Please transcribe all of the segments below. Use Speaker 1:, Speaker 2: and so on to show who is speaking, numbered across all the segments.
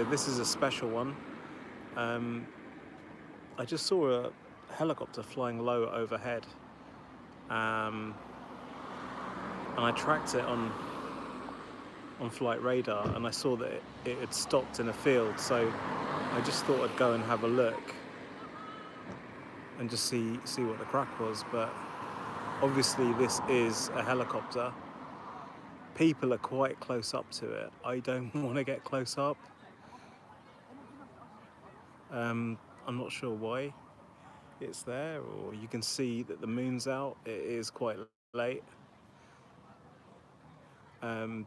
Speaker 1: This is a special one. I just saw a helicopter flying low overhead, and I tracked it on flight radar, and I saw that it had stopped in a field, so I just thought I'd go and have a look and just see what the crack was. But obviously this is a helicopter. People are quite close up to it. I don't want to get close up. I'm not sure why it's there, or you can see that the moon's out. It is quite late. The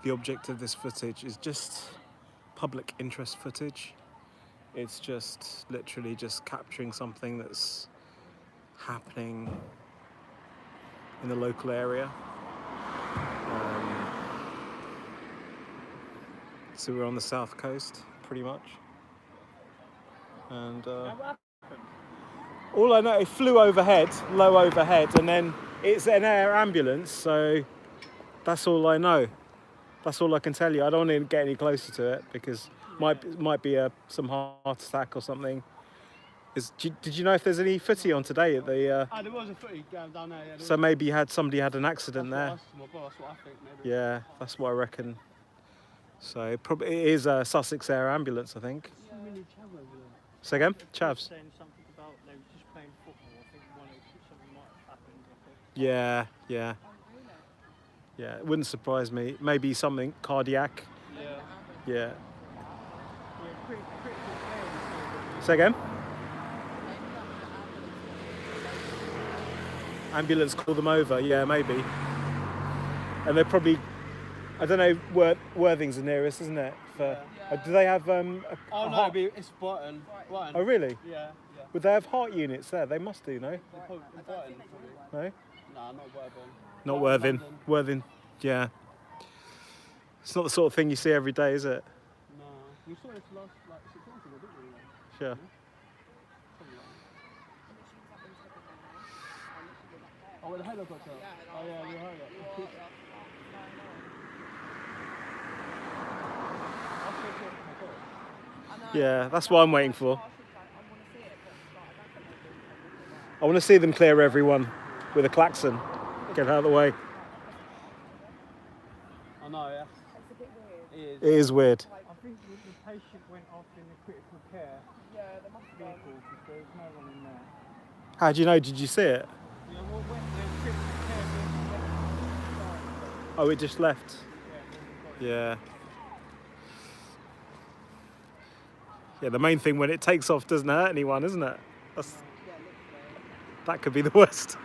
Speaker 1: object of this footage is just public interest footage. It's just literally just capturing something that's happening in the local area. So we're on the south coast, pretty much. And all I know, it flew overhead, low overhead, and then it's an air ambulance, so that's all I know. That's all I can tell you. I don't want to get any closer to it because might be some heart attack or something. Did you know if there's any footy on today at the?
Speaker 2: There was a footy going down there. Yeah,
Speaker 1: so maybe somebody had an accident there.
Speaker 2: That's what I think. Maybe.
Speaker 1: Yeah, that's what I reckon. So it is a Sussex Air Ambulance, I think.
Speaker 2: Yeah.
Speaker 1: Say again, Chavs.
Speaker 2: Saying something about they were just playing football. I think something might have happened. I think.
Speaker 1: Yeah. Yeah, it wouldn't surprise me. Maybe something cardiac. Yeah.
Speaker 2: Pretty good players.
Speaker 1: Say again? Ambulance call them over, yeah, maybe. And they're probably, I don't know, Worthing's the nearest, isn't it? Do they have
Speaker 2: It's Brighton.
Speaker 1: Oh, really?
Speaker 2: Yeah.
Speaker 1: Would they have heart units there? They must do, no?
Speaker 2: Brighton,
Speaker 1: No?
Speaker 2: No, not Worthing.
Speaker 1: Not Worthing. Worthing, yeah. It's not the sort of thing you see every day, is it?
Speaker 2: No. We saw this last 6 months ago, didn't we?
Speaker 1: Sure.
Speaker 2: Oh, with the helicopter? Oh, yeah, we heard it.
Speaker 1: Yeah, that's what I'm waiting for. I want to see them clear everyone with a klaxon. Get out of the way.
Speaker 2: I know, yeah.
Speaker 3: It's a bit weird.
Speaker 1: It is weird.
Speaker 2: I think the patient went off in the critical care vehicle because there was no one in there.
Speaker 1: How do you know? Did you see it?
Speaker 2: Yeah, well, when the critical care vehicle
Speaker 1: Oh, it just left. Yeah. Yeah, the main thing when it takes off doesn't hurt anyone, isn't it? That could be the worst.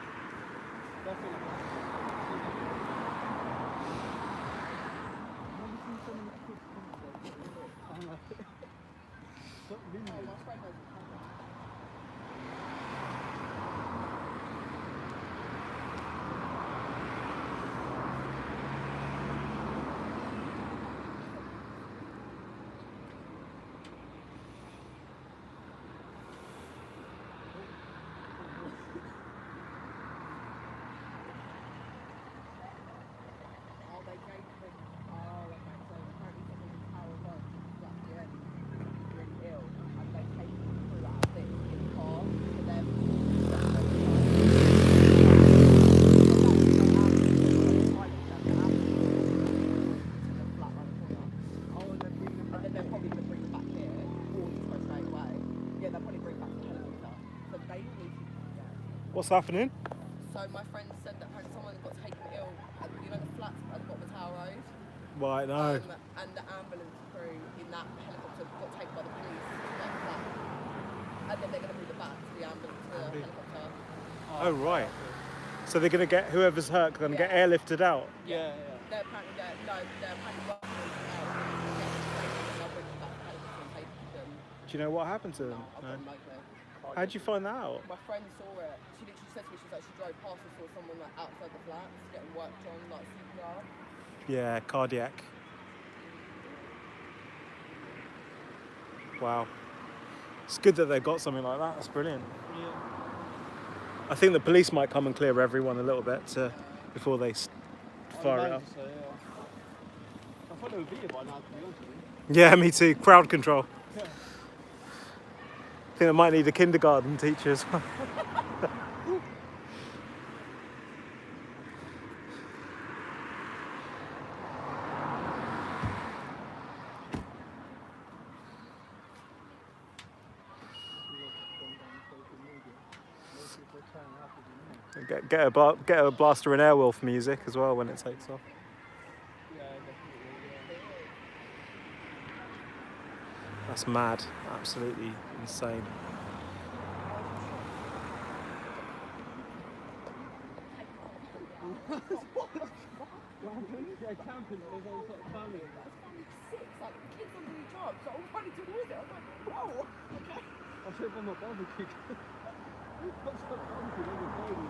Speaker 1: What's happening?
Speaker 3: So my friend said that someone got taken ill at the flats at the bottom of Tower Road.
Speaker 1: Right, no.
Speaker 3: And the ambulance crew in that helicopter got taken by the police to that flat. And then they're going to move it back to the ambulance, to the helicopter.
Speaker 1: Oh, right. So they're going to get, whoever's hurt, going to get airlifted out?
Speaker 2: Yeah.
Speaker 3: They're apparently working on it now. They'll bring them back to the helicopter and take them.
Speaker 1: Do you know what happened to them?
Speaker 3: I've got no clue.
Speaker 1: How'd you find that out?
Speaker 3: My friend saw it. She literally said to me, she drove past and saw someone outside the flats getting worked on, CPR.
Speaker 1: Yeah, cardiac. Wow. It's good that they've got something like that. That's brilliant.
Speaker 2: Yeah.
Speaker 1: I think the police might come and clear everyone a little bit before they fire it up.
Speaker 2: So, yeah. I thought they would be here by now, to be honest with you.
Speaker 1: Yeah, me too. Crowd control. I think I might need a kindergarten teacher as well. Get a Blaster and Airwolf music as well when it takes off. That's mad. Absolutely insane.
Speaker 2: Yeah, camping, there's all sorts of family.
Speaker 3: Six, like the kids on new jobs, so all running towards it. I was like, whoa, okay.
Speaker 2: I should have on my barbecue. What's that barbecue? There's a baby.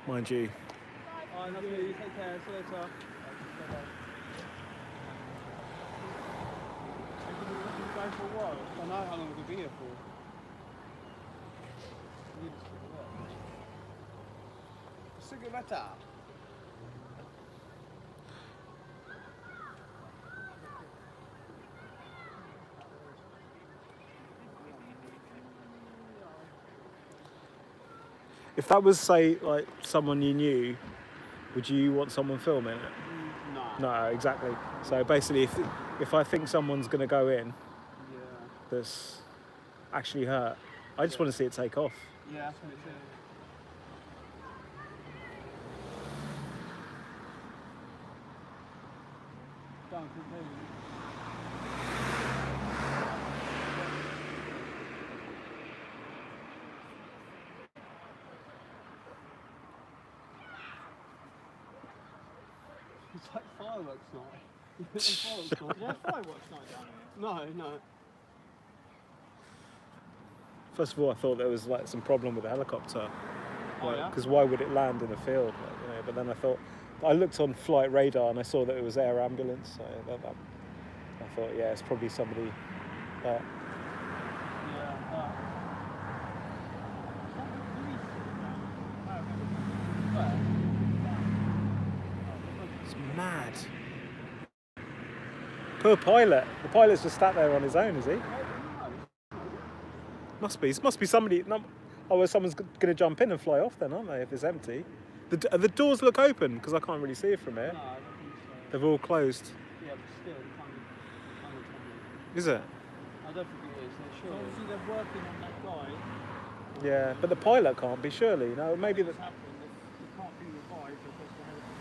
Speaker 1: Mind you.
Speaker 2: Alright, love you. Take care. See you later. Go for a while. I know how long we'll be here for. Cigarette.
Speaker 1: If that was, say, like someone you knew, would you want someone filming it?
Speaker 2: No.
Speaker 1: No, exactly. So basically, if I think someone's going to go in
Speaker 2: Yeah.
Speaker 1: that's actually hurt, I just want to see it take off.
Speaker 2: Yeah, that's what it is. Don't continue. It's like fireworks night. Fireworks night. Yeah, fireworks night down here. No.
Speaker 1: First of all, I thought there was like some problem with the helicopter.
Speaker 2: Oh, yeah?
Speaker 1: Because why would it land in a field? Like, you know, but then I looked on flight radar and I saw that it was air ambulance. So I thought, yeah, it's probably somebody.
Speaker 2: Yeah.
Speaker 1: It's mad. Poor pilot. The pilot's just sat there on his own, is he? Must be somebody. No, well, someone's going to jump in and fly off then, aren't they? If it's empty. The doors look open because I can't really see it from here.
Speaker 2: No, I don't think so.
Speaker 1: They've all closed.
Speaker 2: Yeah, but still, kind of
Speaker 1: Is it?
Speaker 2: I don't think it is. They're sure. Obviously, they're working on that guy.
Speaker 1: Yeah, but the pilot can't be, surely. No, maybe
Speaker 2: What's happened? It can't be revived because the helicopter.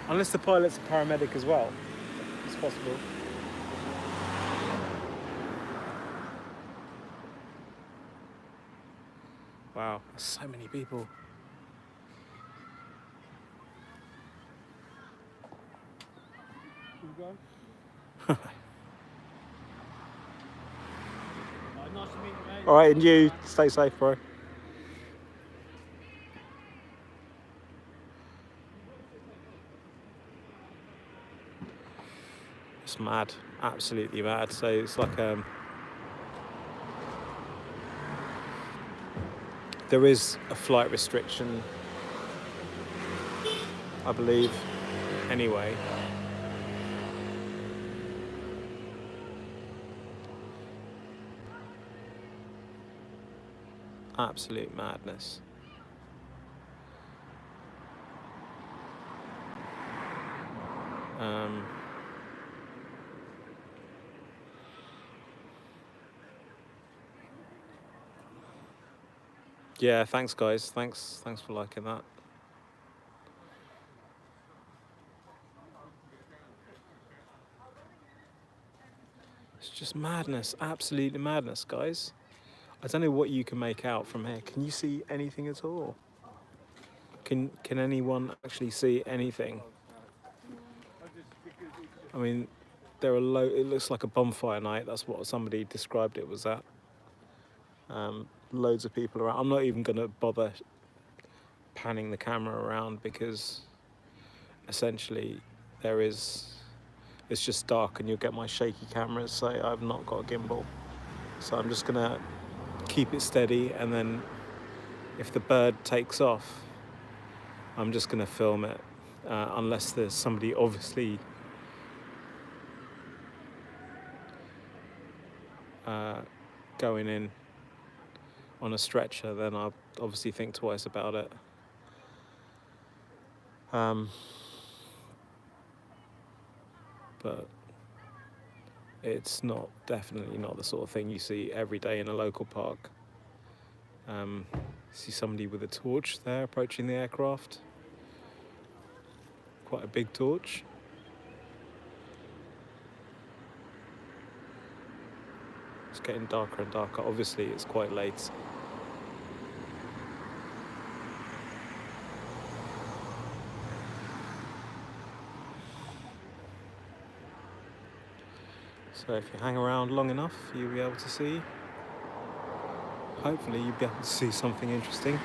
Speaker 1: unless the pilot's a paramedic as well. It's possible. Wow, so many people.
Speaker 2: Can we go? Nice to meet you, mate.
Speaker 1: All right, and you stay safe, bro. It's mad, absolutely mad. So it's like there is a flight restriction, I believe. Anyway. Absolute madness. Yeah, thanks guys. Thanks for liking that. It's just madness, absolute madness, guys. I don't know what you can make out from here. Can you see anything at all? Can anyone actually see anything? I mean, there are it looks like a bonfire night. That's what somebody described it was at. Loads of people around. I'm not even going to bother panning the camera around because essentially it's just dark and you'll get my shaky cameras, so I've not got a gimbal. So I'm just gonna keep it steady, and then if the bird takes off, I'm just gonna film it, unless there's somebody obviously going in on a stretcher, then I'll obviously think twice about it. But it's definitely not the sort of thing you see every day in a local park. See somebody with a torch there approaching the aircraft. Quite a big torch. It's getting darker and darker. Obviously, it's quite late. So if you hang around long enough, you'll be able to see. Hopefully, you'll be able to see something interesting.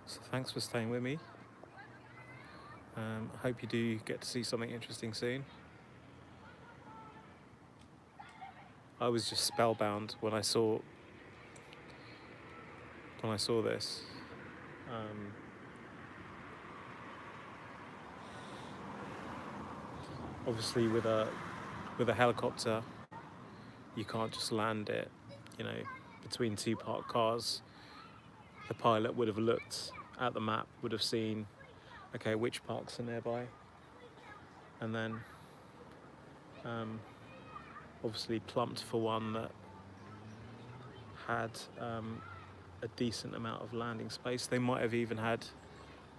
Speaker 1: So thanks for staying with me. I hope you do get to see something interesting soon. I was just spellbound when I saw this. Obviously, with a helicopter, you can't just land it, between two parked cars. The pilot would have looked at the map, would have seen, okay, which parks are nearby, and then obviously plumped for one that had a decent amount of landing space. They might have even had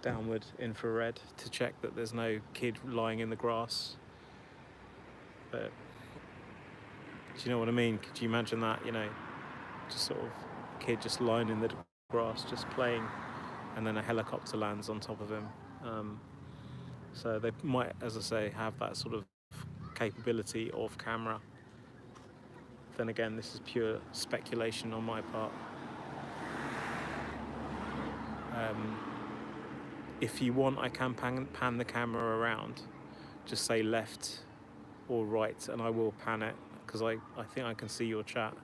Speaker 1: downward infrared to check that there's no kid lying in the grass. But do you know what I mean? Could you imagine that, just sort of kid just lying in the grass, just playing, and then a helicopter lands on top of him. So they might, as I say, have that sort of capability off camera. Then again, this is pure speculation on my part. If you want, I can pan the camera around, just say left or right, and I will pan it, because I think I can see your chat.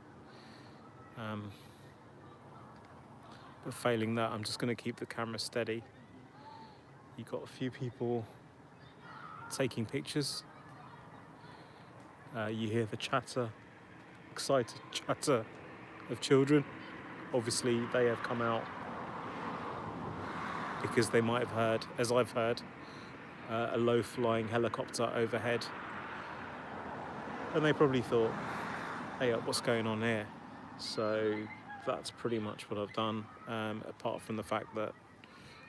Speaker 1: But failing that, I'm just going to keep the camera steady. You've got a few people taking pictures. You hear the chatter, excited chatter of children. Obviously, they have come out because they might have heard, as I've heard, a low-flying helicopter overhead. And they probably thought, hey, what's going on here? So that's pretty much what I've done, apart from the fact that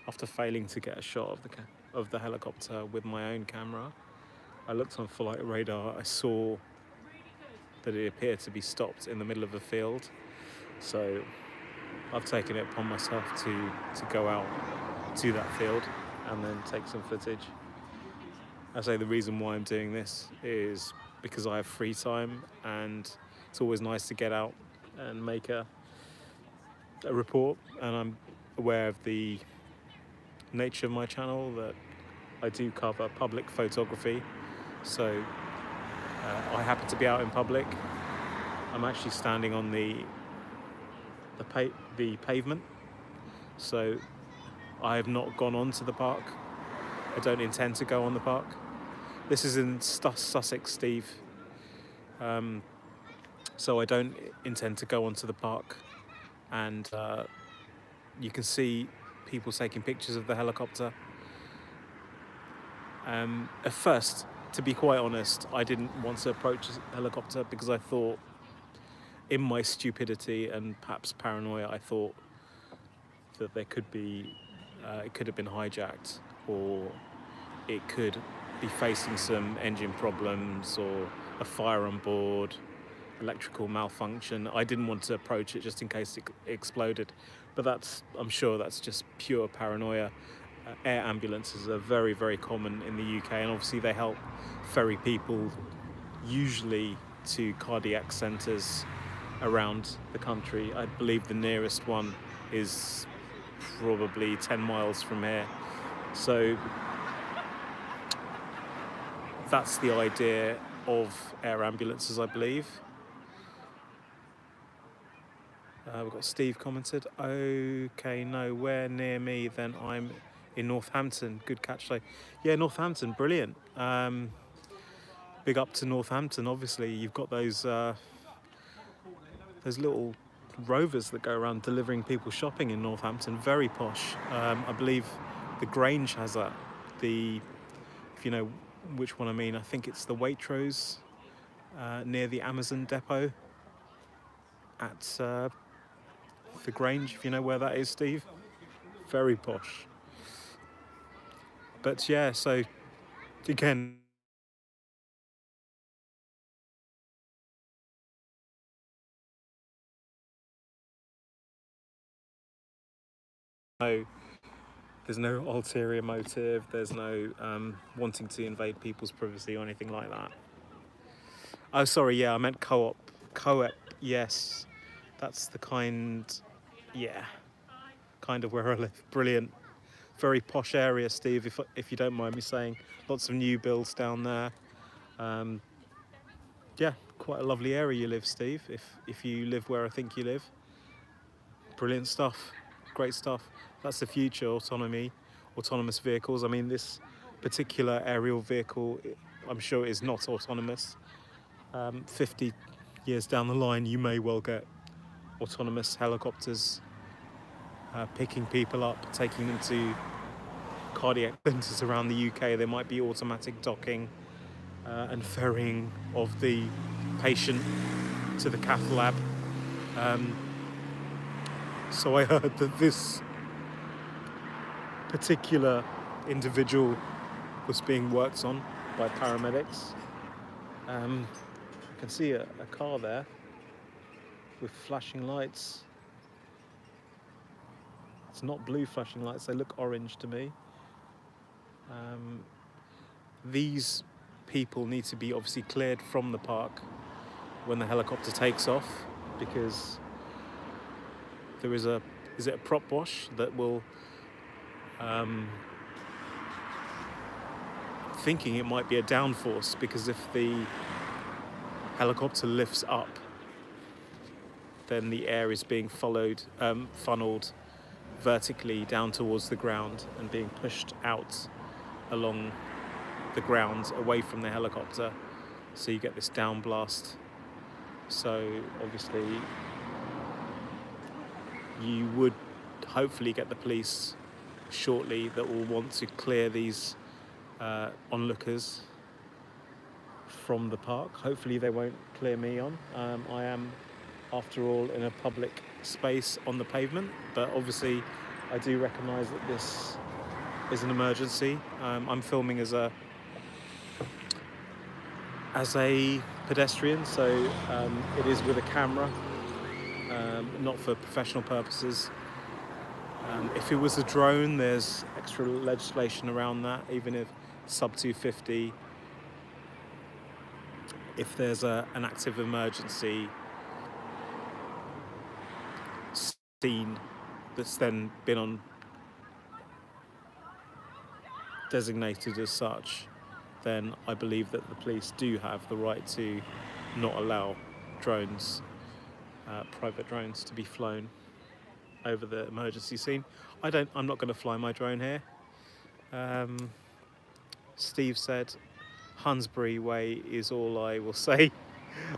Speaker 1: after failing to get a shot of the helicopter with my own camera, I looked on flight radar. I saw that it appeared to be stopped in the middle of a field. So I've taken it upon myself to go out to that field and then take some footage. I say the reason why I'm doing this is because I have free time, and it's always nice to get out and make a report. And I'm aware of the nature of my channel, that I do cover public photography. So I happen to be out in public. I'm actually standing on the pavement. So I have not gone onto the park. I don't intend to go on the park. This is in Sussex, Steve. So I don't intend to go onto the park. And you can see people taking pictures of the helicopter. At first, to be quite honest, I didn't want to approach the helicopter because I thought in my stupidity and perhaps paranoia, I thought that there could be, it could have been hijacked, or it could be facing some engine problems or a fire on board, electrical malfunction. I didn't want to approach it just in case it exploded, but I'm sure that's just pure paranoia. Air ambulances are very, very common in the UK, and obviously they help ferry people usually to cardiac centres around the country. I believe the nearest one is probably 10 miles from here. So that's the idea of air ambulances, I believe. We've got Steve commented, okay, nowhere near me, then I'm in Northampton. Good catch though. Yeah, Northampton, brilliant. Big up to Northampton, obviously. You've got those little rovers that go around delivering people shopping in Northampton, very posh. I believe the Grange has that. If you know which one I mean, I think it's the Waitrose near the Amazon depot at the Grange, if you know where that is, Steve. Very posh. But yeah, so again, there's no ulterior motive, there's no wanting to invade people's privacy or anything like that. Oh, sorry, yeah, I meant co-op. Co-op, yes. That's the kind of where I live. Brilliant. Very posh area, Steve, if you don't mind me saying. Lots of new builds down there. Yeah, quite a lovely area you live, Steve, if you live where I think you live. Brilliant stuff. Great stuff. That's the future, autonomous vehicles. I mean, this particular aerial vehicle, I'm sure, is not autonomous. 50 years down the line, you may well get autonomous helicopters picking people up, taking them to cardiac centres around the UK. There might be automatic docking and ferrying of the patient to the cath lab. So I heard that this particular individual was being worked on by paramedics. I can see a car there with flashing lights. It's not blue flashing lights, they look orange to me. These people need to be obviously cleared from the park when the helicopter takes off, because there is a prop wash that will thinking it might be a downforce, because if the helicopter lifts up, then the air is being funneled vertically down towards the ground and being pushed out along the ground away from the helicopter, so you get this downblast. So obviously you would hopefully get the police shortly that will want to clear these onlookers from the park. Hopefully they won't clear me on. I am, after all, in a public space on the pavement, but obviously I do recognise that this is an emergency. I'm filming as a pedestrian, so it is with a camera, not for professional purposes. If it was a drone, there's extra legislation around that, even if sub 250. If there's an active emergency scene that's then been designated as such, then I believe that the police do have the right to not allow drones, private drones, to be flown over the emergency scene. I'm not going to fly my drone here. Steve said Hunsbury Way is all I will say.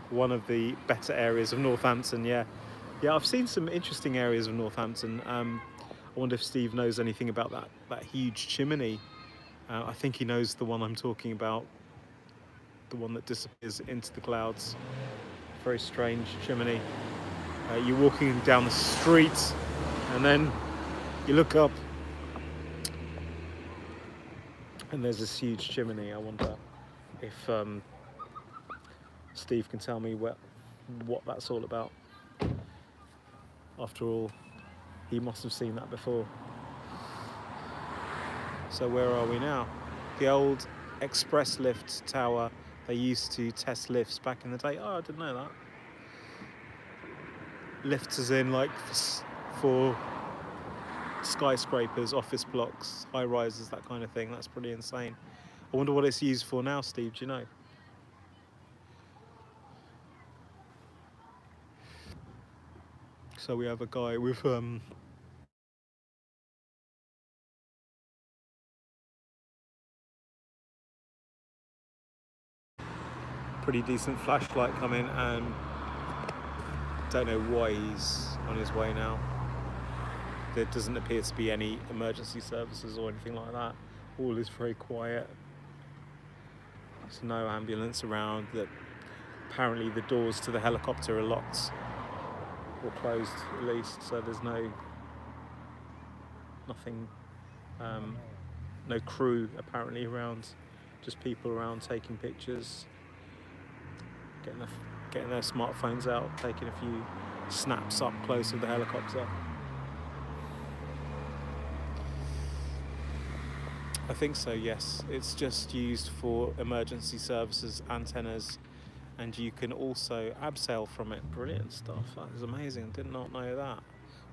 Speaker 1: One of the better areas of Northampton. Yeah, I've seen some interesting areas of Northampton. I wonder if Steve knows anything about that huge chimney. I think he knows the one I'm talking about, the one that disappears into the clouds very strange chimney. You're walking down the street and then you look up and there's this huge chimney. I wonder if Steve can tell me what that's all about. After all, he must have seen that before. So where are we now? The old express lift tower. They used to test lifts back in the day. Oh, I didn't know that. Lifts as in like for skyscrapers, office blocks, high rises, that kind of thing. That's pretty insane. I wonder what it's used for now, Steve, do you know? So we have a guy with pretty decent flashlight coming, and don't know why he's on his way now. There doesn't appear to be any emergency services or anything like that. All is very quiet. There's no ambulance around. Apparently the doors to the helicopter are locked or closed at least, so there's nothing, no crew apparently around, just people around taking pictures, getting their smartphones out, taking a few snaps up close of the helicopter. I think so, yes. It's just used for emergency services, antennas, and you can also abseil from it. Brilliant stuff. That is amazing. Did not know that.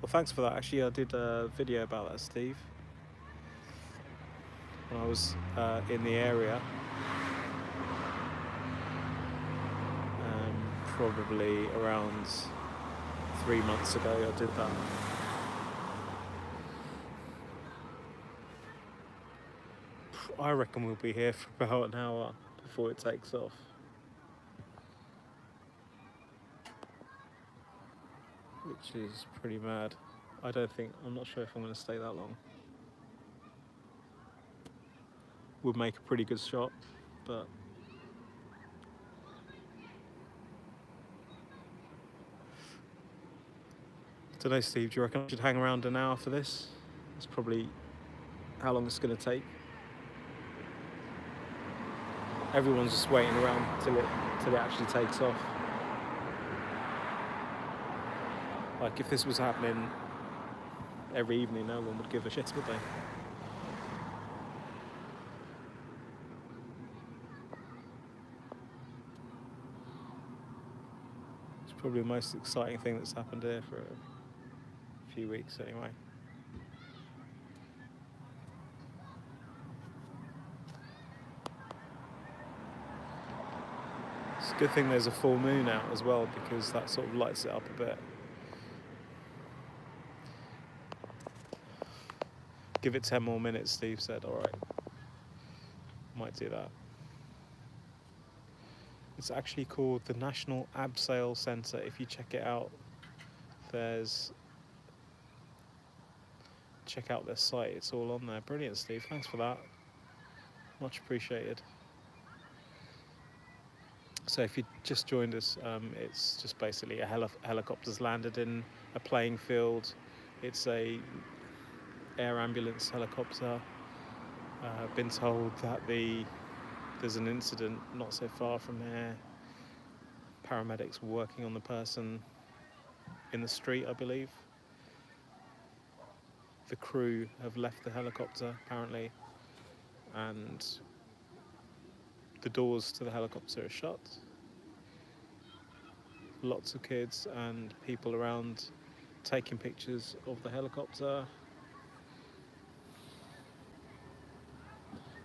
Speaker 1: Well, thanks for that. Actually, I did a video about that, Steve, when I was in the area. Probably around 3 months ago I did that. I reckon we'll be here for about an hour before it takes off. Which is pretty mad. I'm not sure if I'm going to stay that long. Would make a pretty good shot, but I don't know, Steve, do you reckon I should hang around an hour for this? That's probably how long it's going to take. Everyone's just waiting around till it actually takes off. Like, if this was happening every evening, no one would give a shit, would they? It's probably the most exciting thing that's happened here for a few weeks anyway. It's a good thing there's a full moon out as well, because that sort of lights it up a bit. Give it 10 more minutes, Steve said. All right, might do that. It's actually called the National Abseil Centre. If you check it out, check out their site. It's all on there. Brilliant, Steve. Thanks for that. Much appreciated. So if you just joined us, it's just basically a helicopter's landed in a playing field. It's a air ambulance helicopter. Been told that there's an incident not so far from here. Paramedics were working on the person in the street, I believe. The crew have left the helicopter apparently, and the doors to the helicopter are shut. Lots of kids and people around taking pictures of the helicopter.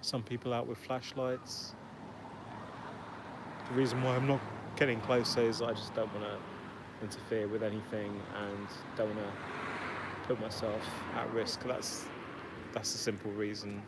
Speaker 1: Some people out with flashlights. The reason why I'm not getting closer is I just don't want to interfere with anything and don't want to put myself at risk. That's the simple reason.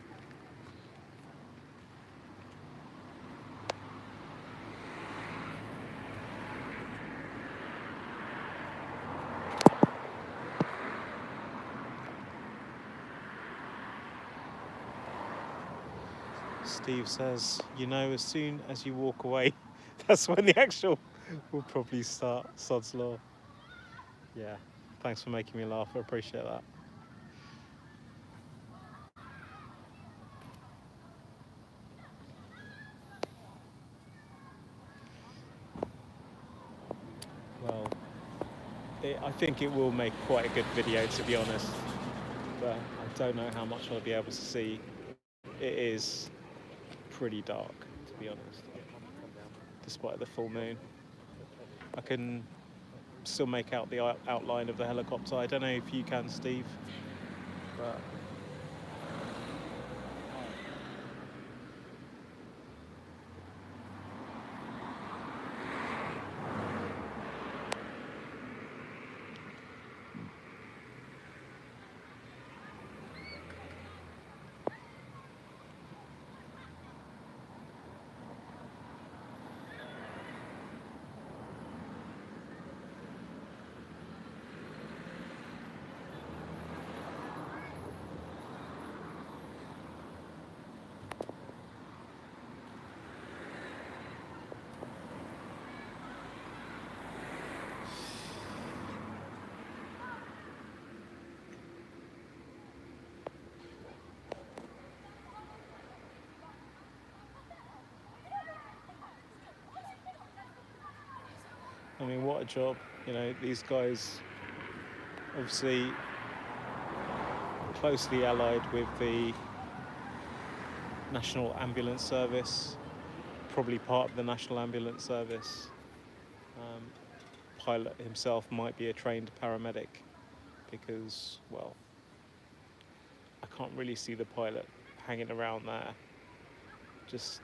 Speaker 1: Steve says, as soon as you walk away, that's when the actual we'll probably start Sod's Law. Yeah, thanks for making me laugh. I appreciate that. Well, I think it will make quite a good video, to be honest. But I don't know how much I'll be able to see. It is pretty dark, to be honest, despite the full moon. I can still make out the outline of the helicopter. I don't know if you can, Steve, but I mean, what a job. You know, these guys obviously closely allied with the National Ambulance Service, probably part of the National Ambulance Service. Pilot himself might be a trained paramedic because, well, I can't really see the pilot hanging around there just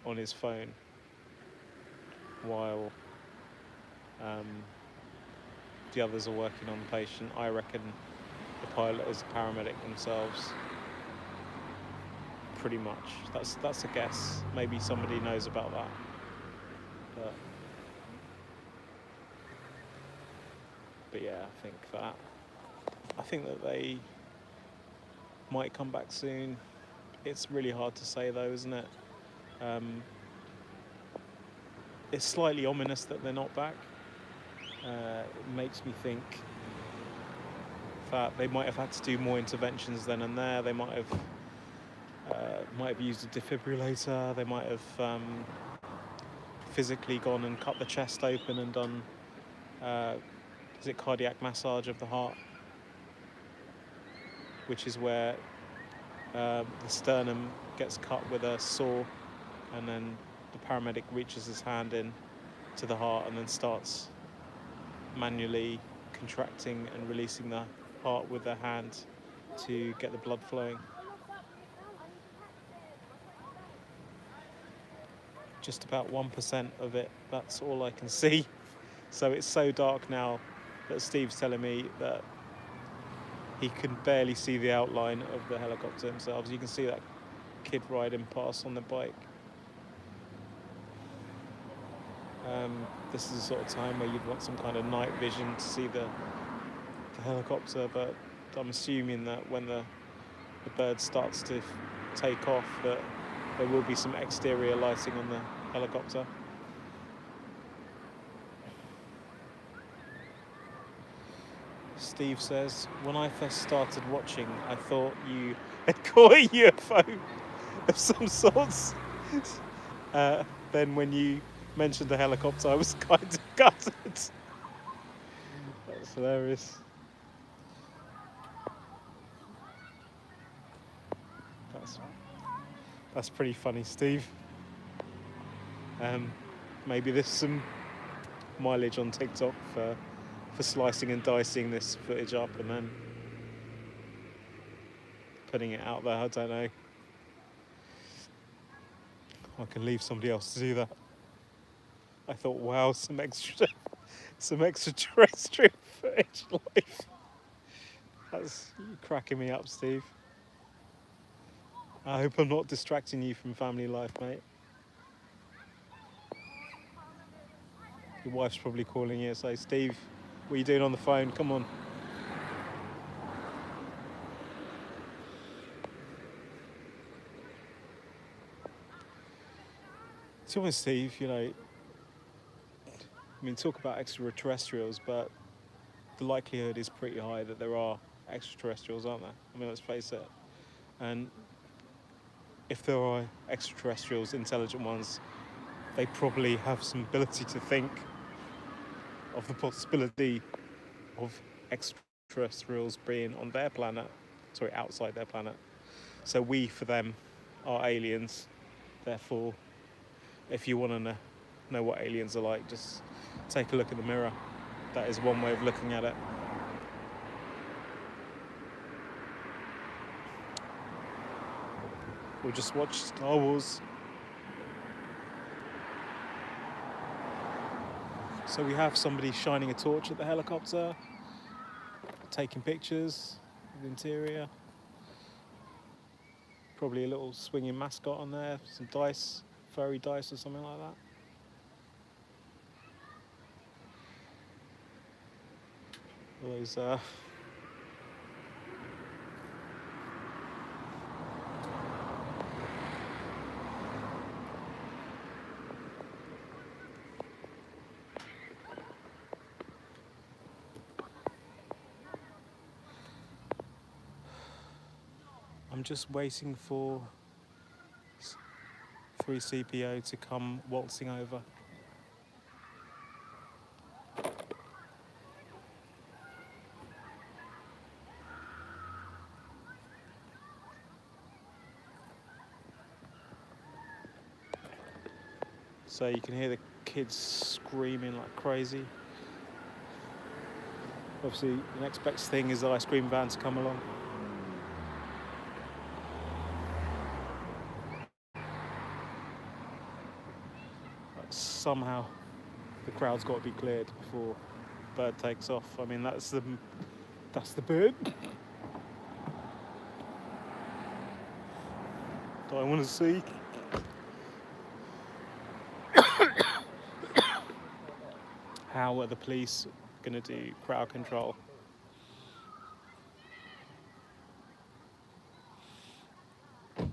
Speaker 1: on his phone while the others are working on the patient. I reckon the pilot is a paramedic themselves, pretty much. That's a guess. Maybe somebody knows about that. But yeah, I think that they might come back soon. It's really hard to say though, isn't it? It's slightly ominous that they're not back. It makes me think that they might have had to do more interventions then and there. They might have used a defibrillator. They might have physically gone and cut the chest open and done is it cardiac massage of the heart, which is where the sternum gets cut with a saw, and then the paramedic reaches his hand in to the heart and then starts manually contracting and releasing the heart with their hand to get the blood flowing. Just about 1% of it, that's all I can see. So it's so dark now that Steve's telling me that he can barely see the outline of the helicopter themselves. You can see that kid riding past on the bike. This is the sort of time where you'd want some kind of night vision to see the helicopter, but I'm assuming that when the bird starts to take off that there will be some exterior lighting on the helicopter. Steve says, when I first started watching, I thought you had caught a UFO of some sorts. Then when you mentioned the helicopter, I was kind of gutted. That's hilarious. That's pretty funny, Steve. Maybe there's some mileage on TikTok for slicing and dicing this footage up and then putting it out there. I don't know. I can leave somebody else to do that. I thought, wow, some extraterrestrial footage live. That's cracking me up, Steve. I hope I'm not distracting you from family life, mate. Your wife's probably calling you, say, Steve, what are you doing on the phone? Come on. To be honest, Steve, you know, I mean, talk about extraterrestrials, but the likelihood is pretty high that there are extraterrestrials, aren't there? I mean, let's face it. And if there are extraterrestrials, intelligent ones, they probably have some ability to think of the possibility of extraterrestrials being on their planet, outside their planet. So we, for them, are aliens. Therefore, if you want to know what aliens are like, just take a look in the mirror. That is one way of looking at it. Or just watch Star Wars. So we have somebody shining a torch at the helicopter, taking pictures of the interior. Probably a little swinging mascot on there, some dice, furry dice or something like that. All those I'm just waiting for 3CPO to come waltzing over. So you can hear the kids screaming like crazy. Obviously, the next best thing is the ice cream van to come along. But somehow, the crowd's got to be cleared before bird takes off. I mean, that's the bird that I want to see. How are the police going to do crowd control?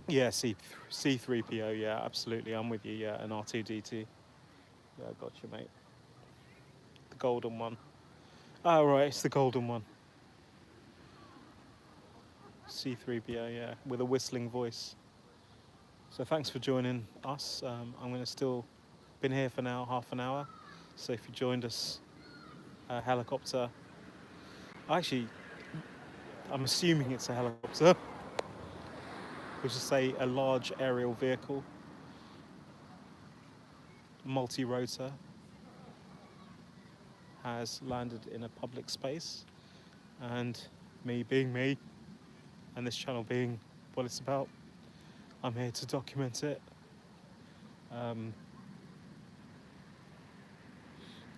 Speaker 1: Yeah, C3PO, yeah, absolutely, I'm with you, yeah, and R2D2. Yeah, I got you, mate. The golden one. Oh, right, it's the golden one. C3PO, yeah, with a whistling voice. So thanks for joining us. I'm going to still been here for now half an hour. So if you joined us, helicopter. Actually, I'm assuming it's a helicopter. We'll just say a large aerial vehicle, multi-rotor, has landed in a public space, and me being me, and this channel being what it's about, I'm here to document it.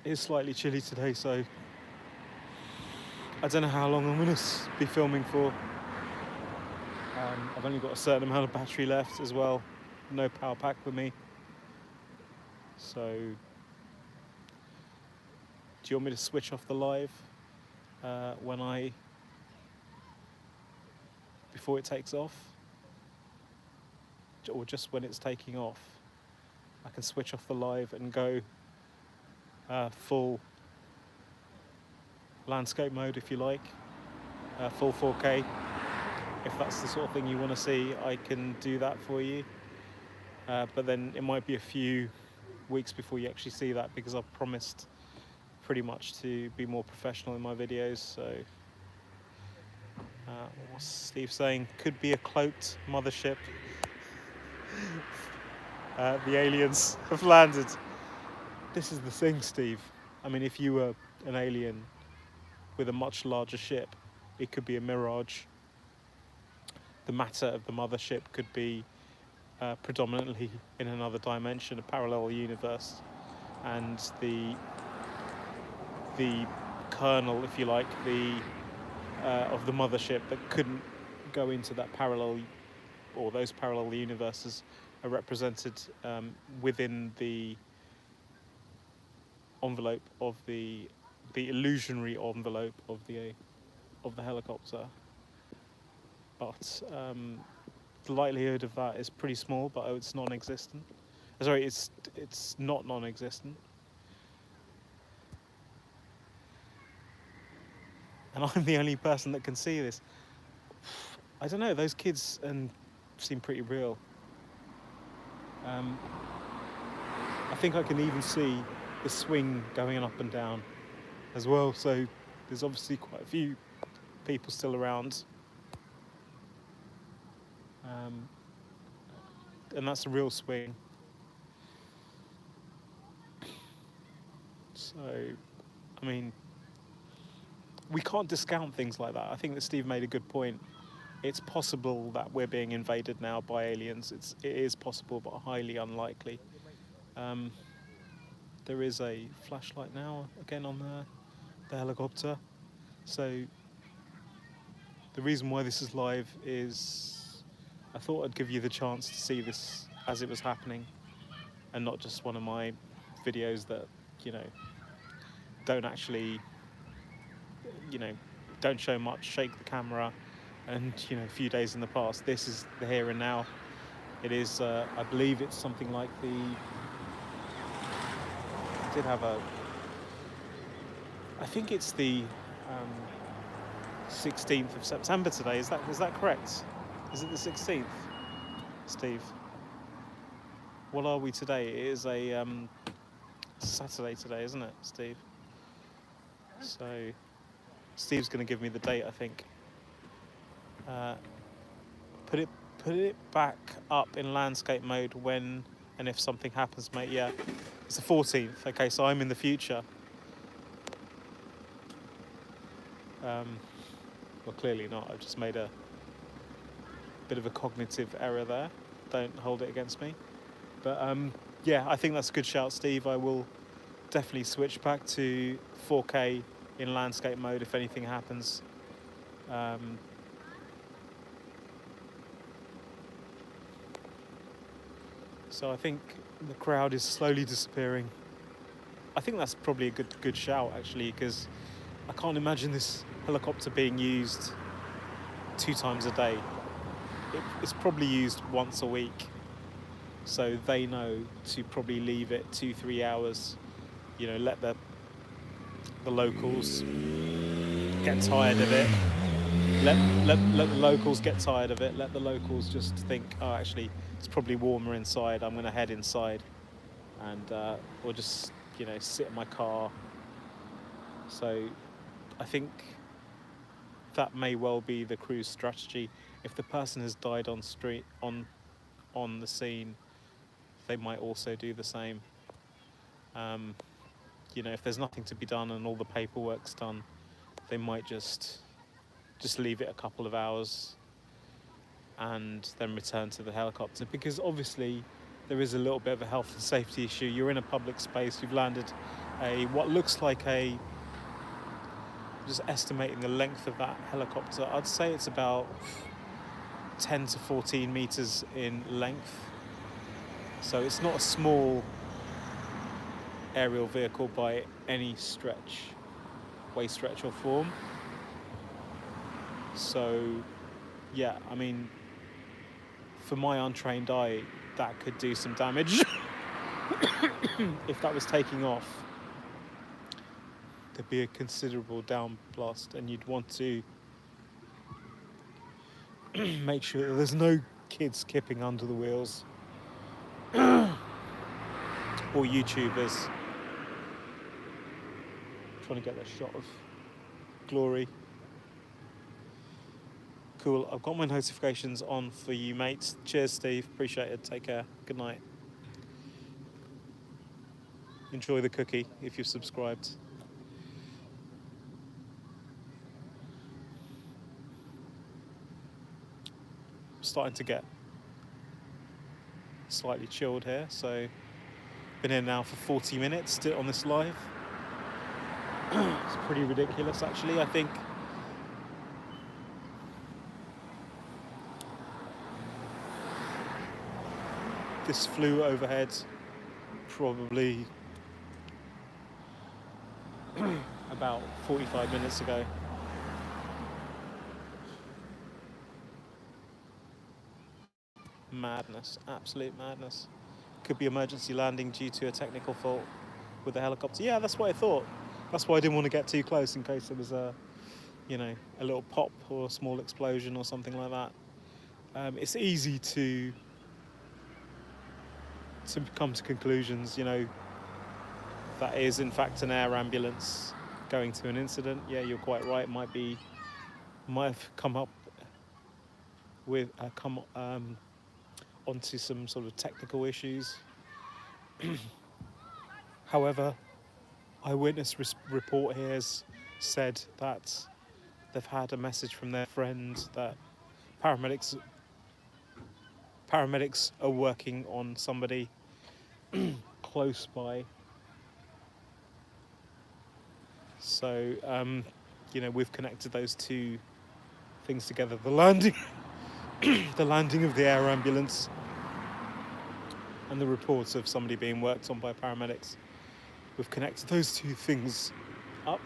Speaker 1: It's slightly chilly today, so I don't know how long I'm going to be filming for. I've only got a certain amount of battery left as well, no power pack with me. So, do you want me to switch off the live before it takes off? Or just when it's taking off? I can switch off the live and go full landscape mode if you like, full 4K. If that's the sort of thing you want to see, I can do that for you. But then it might be a few weeks before you actually see that, because I've promised pretty much to be more professional in my videos. So what's Steve saying? Could be a cloaked mothership. The aliens have landed. This is the thing, Steve. I mean, if you were an alien with a much larger ship, it could be a mirage. The matter of the mothership could be predominantly in another dimension, a parallel universe, and the kernel, if you like, of the mothership that couldn't go into that parallel, or those parallel universes, are represented within the envelope of the illusionary envelope of the helicopter. But the likelihood of that is pretty small, but it's non-existent. Sorry, it's not non-existent. and I'm the only person that can see this. I don't know, those kids seem pretty real. I think I can even see the swing going up and down as well, so there's obviously quite a few people still around. And that's a real swing. So, I mean, we can't discount things like that. I think that Steve made a good point. It's possible that we're being invaded now by aliens. It is possible, but highly unlikely. There is a flashlight now again on the helicopter. So the reason why this is live is I thought I'd give you the chance to see this as it was happening, and not just one of my videos that, don't actually, don't show much, shake the camera, and, a few days in the past. This is the here and now. It is, I believe it's something like I think it's the 16th of September today. Is that correct? Is it the 16th, Steve? What are we today? It is a Saturday today, isn't it, Steve? So Steve's going to give me the date, I think. Put it back up in landscape mode when and if something happens, mate. Yeah, it's the 14th. Okay, so I'm in the future. Well, clearly not. I've just made a bit of a cognitive error there. Don't hold it against me. But yeah, I think that's a good shout, Steve. I will definitely switch back to 4K in landscape mode if anything happens. So I think the crowd is slowly disappearing. I think that's probably a good shout, actually, because I can't imagine this helicopter being used 2 times a day. It's probably used once a week. So they know to probably leave it 2-3 hours, let the locals get tired of it. Let the locals get tired of it. Let the locals just think, oh, actually, it's probably warmer inside. I'm going to head inside, and or just sit in my car. So I think that may well be the crew's strategy. If the person has died on the scene, they might also do the same. If there's nothing to be done and all the paperwork's done, they might just leave it a couple of hours and then return to the helicopter, because obviously there is a little bit of a health and safety issue. You're in a public space, you've landed what looks like just estimating the length of that helicopter, I'd say it's about 10 to 14 meters in length. So it's not a small aerial vehicle by any way, stretch or form. So yeah, I mean, for my untrained eye, that could do some damage. If that was taking off, there'd be a considerable downblast, and you'd want to make sure that there's no kids kipping under the wheels or YouTubers trying to get that shot of glory. Cool, I've got my notifications on for you, mates. Cheers, Steve, appreciate it. Take care, good night. Enjoy the cookie if you've subscribed. Starting to get slightly chilled here, so been here now for 40 minutes on this live. It's pretty ridiculous, actually. I think this flew overhead probably about 45 minutes ago. Madness, absolute madness. Could be emergency landing due to a technical fault with the helicopter. Yeah, that's what I thought. That's why I didn't want to get too close in case there was you know, a little pop or a small explosion or something like that. It's easy to come to conclusions, you know, that is in fact an air ambulance going to an incident. Yeah, you're quite right. Might have come up with onto some sort of technical issues. However, eyewitness report here has said that they've had a message from their friend that paramedics are working on somebody close by. So, you know, we've connected those two things together: the landing, the landing of the air ambulance, and the reports of somebody being worked on by paramedics. We've connected those two things up.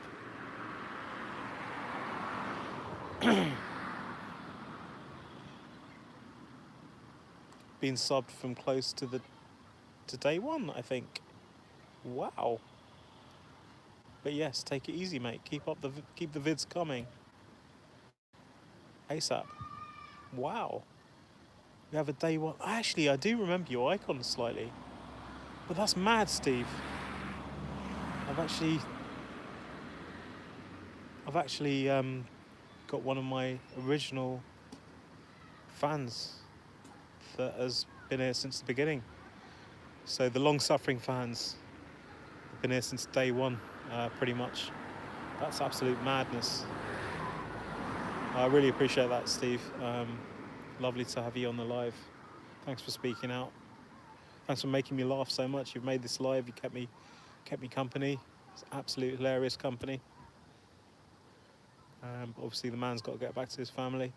Speaker 1: Been subbed from close to day one, I think. Wow. But yes, take it easy, mate. Keep the vids coming. ASAP. Wow. We have a day one. Actually, I do remember your icon slightly, but that's mad, Steve. I've actually got one of my original fans that has been here since the beginning. So the long-suffering fans have been here since day one, pretty much. That's absolute madness. I really appreciate that, Steve. Lovely to have you on the live. Thanks for speaking out. Thanks for making me laugh so much. You've made this live. You kept me company. It's absolute hilarious company. Obviously, the man's got to get back to his family,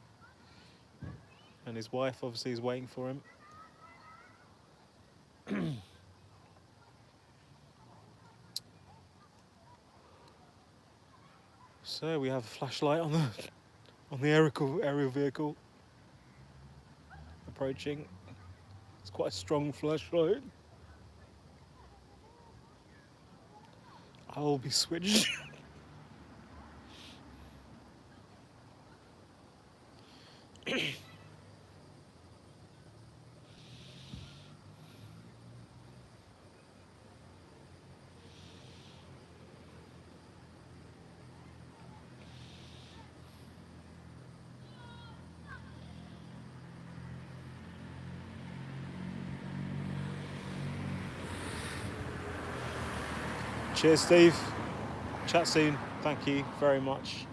Speaker 1: and his wife obviously is waiting for him. So we have a flashlight on the aerial vehicle approaching. It's quite a strong flashlight. I'll be switched. Cheers, Steve. Chat soon. Thank you very much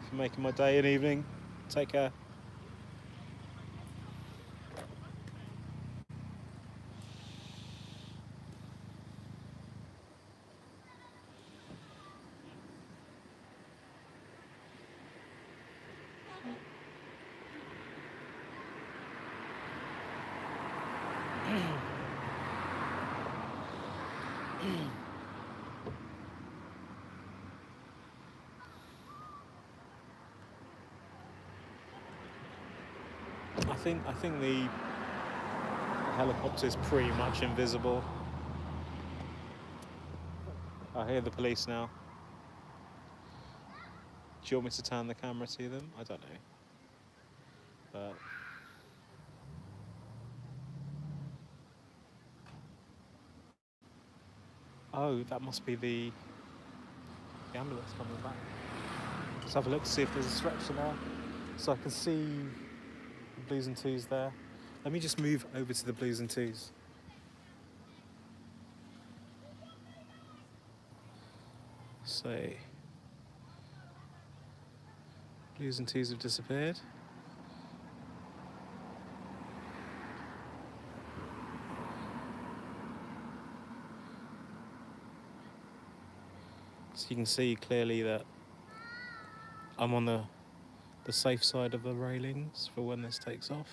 Speaker 1: for making my day and evening. Take care. I think the helicopter is pretty much invisible. I hear the police now. Do you want me to turn the camera to them? I don't know. But oh, that must be the ambulance coming back. Let's have a look to see if there's a stretcher there, so I can see the blues and twos there. Let me just move over to the blues and twos. So blues and twos have disappeared. So you can see clearly that I'm on the safe side of the railings for when this takes off.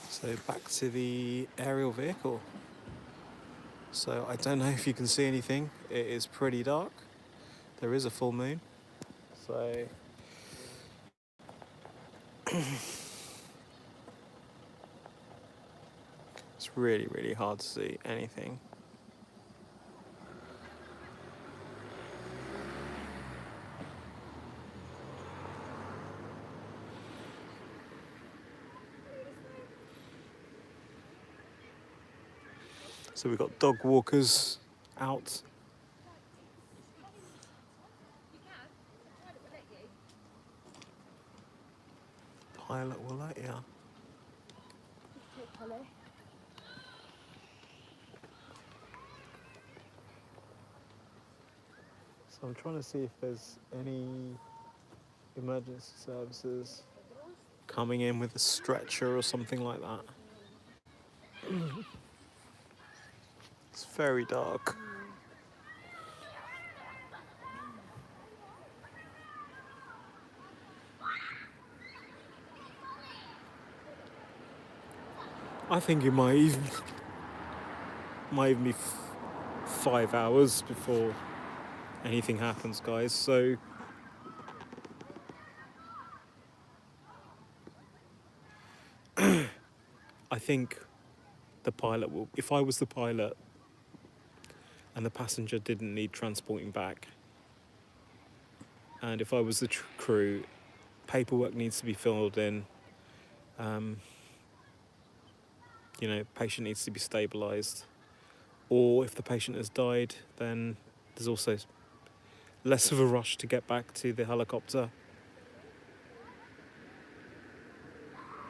Speaker 1: So back to the aerial vehicle. So I don't know if you can see anything. It is pretty dark. There is a full moon. So it's really, really hard to see anything. So we've got dog walkers out. Pilot will let you. So I'm trying to see if there's any emergency services coming in with a stretcher or something like that. It's very dark. I think it might even be 5 hours before anything happens, guys. So I think the pilot will, if I was the pilot and the passenger didn't need transporting back, and if I was the crew, paperwork needs to be filled in, patient needs to be stabilised, or if the patient has died, then there's also less of a rush to get back to the helicopter.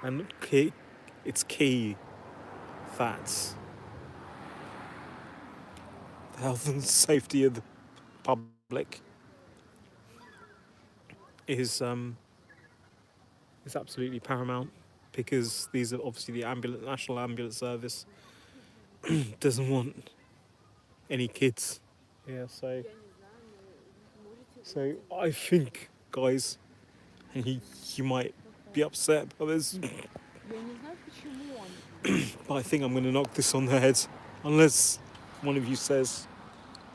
Speaker 1: And it's key that the health and safety of the public is absolutely paramount, because these are obviously the National Ambulance Service doesn't want any kids. Yeah, so I think, guys, and you might be upset by this, but I think I'm going to knock this on the head, unless one of you says,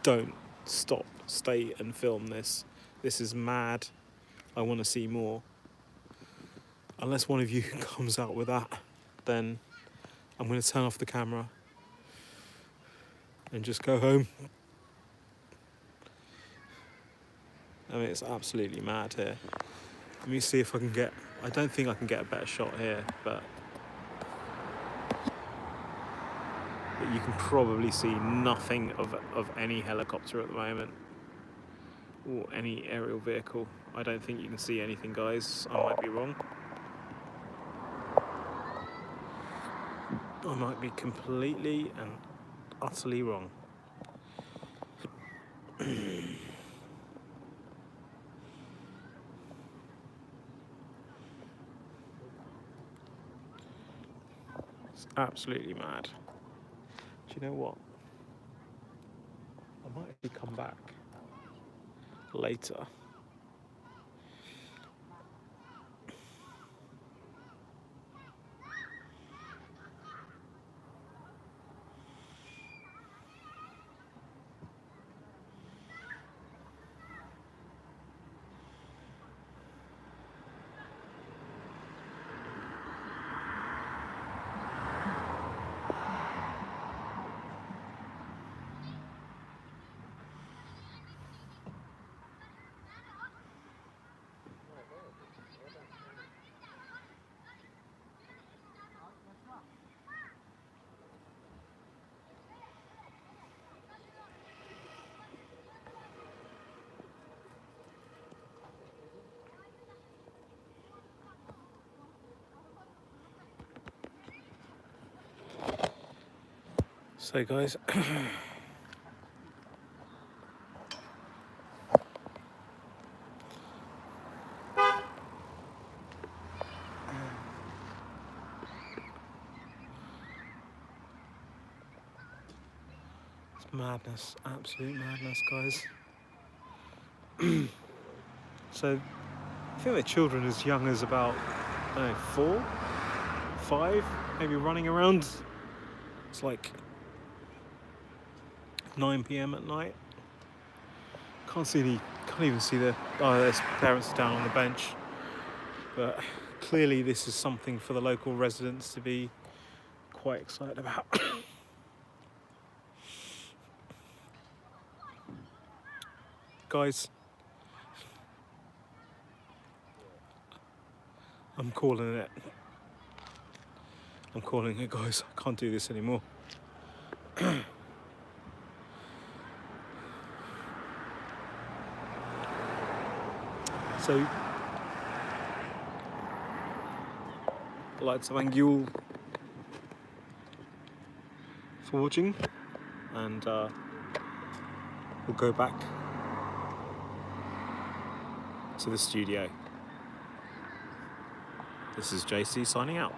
Speaker 1: don't stop, stay and film this. This is mad. I want to see more. Unless one of you comes out with that, then I'm going to turn off the camera and just go home. I mean, it's absolutely mad here. Let me see if I can get... I don't think I can get a better shot here, but you can probably see nothing of any helicopter at the moment, or any aerial vehicle. I don't think you can see anything, guys. I might be wrong. I might be completely and utterly wrong. It's absolutely mad. Do you know what? I might actually come back later. So guys, it's madness, absolute madness, guys. So I think the children as young as about, I don't know, 4, 5, maybe running around. It's like 9 p.m. at night. Can't even see their parents down on the bench. But clearly this is something for the local residents to be quite excited about. Guys, I'm calling it. I'm calling it, guys. I can't do this anymore. So, I'd like to thank you all for watching, and we'll go back to the studio. This is JC signing out.